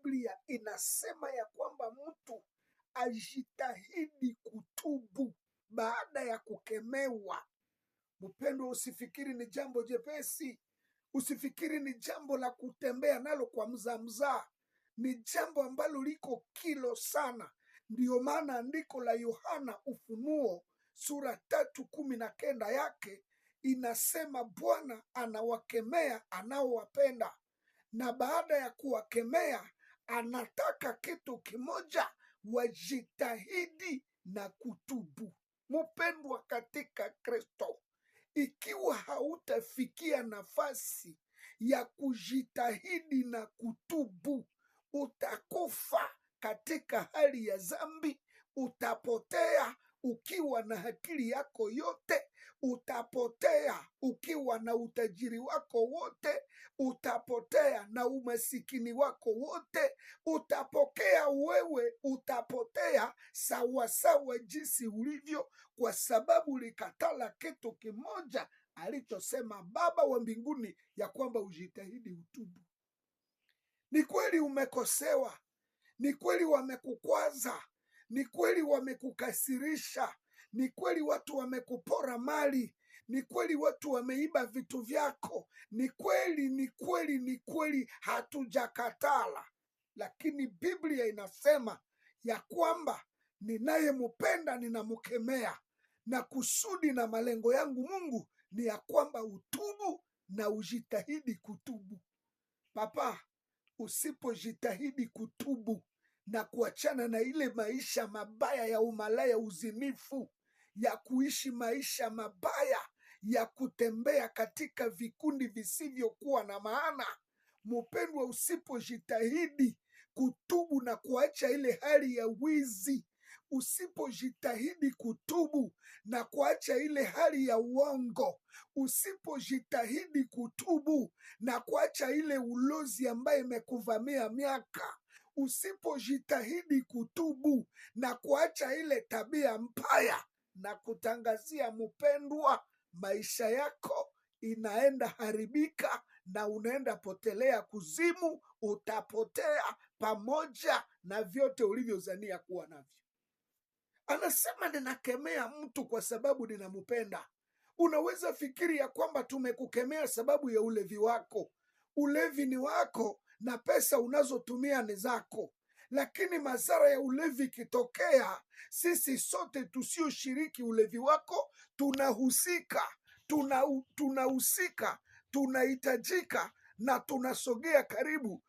Biblia inasema ya kwamba mtu ajitahidi kutubu baada ya kukemewa. Mpendwa, usifikiri ni jambo jepesi, usifikiri ni jambo la kutembea nalo kwa mzaa. Ni jambo ambalo liko kilo sana. Ndiyo maana andiko la Yohana Ufunuo sura 3:19 yake inasema Bwana anawakemea anaowapenda, na baada ya kuwakemea anataka kitu kimoja: wajitahidi na kutubu. Mpendwa katika Kristo, ikiwa hautafikia nafasi ya kujitahidi na kutubu, utakufa katika hali ya dhambi, utapotea ukiwa na akili yako yote, utapotea ukiwa na utajiri wako wote, utapotea na umasikini wako wote, utapotea sawasawa jinsi ulivyo, kwa sababu ulikatala kitu kimoja alichosema Baba wa mbinguni, ya kwamba ujitahidi utubu. Ni kweli umekosewa, ni kweli wamekukwaza, ni kweli wamekukasirisha, ni kweli watu wamekupora mali, ni kweli watu wameiba vitu vyako, ni kweli, hatujakatala. Lakini Biblia inasema ya kwamba ninayempenda ninamkemea, na kusudi na malengo yangu Mungu ni ya kwamba utubu na ujitahidi kutubu. Papa, usipojitahidi kutubu na kuachana na ile maisha mabaya ya umalaya, uzinifu, ya kuishi maisha mabaya, ya kutembea katika vikundi visivyokuwa na maana, mpendwa, usipojitahidi kutubu na kuacha ile hali ya wizi, usipojitahidi kutubu na kuacha ile hali ya uongo, usipojitahidi kutubu na kuacha ile ulozi ambaye imekuvamia miaka, usipojitahidi kutubu na kuacha ile tabia mbaya, na kutangazia mpendwa, maisha yako inaenda haribika na unaenda potelea kuzimu. Utapotea pamoja na vyote ulivyozania kuwa navyo. Anasema ninakemea mtu kwa sababu ninampenda. Unaweza fikiri ya kwamba tumekukemea sababu ya ulevi wako. Ulevi ni wako na pesa unazotumia ni zako, lakini madhara ya ulevi ikitokea, sisi sote tusioshiriki ulevi wako tunahusika, tunahitajika na tunasogea karibu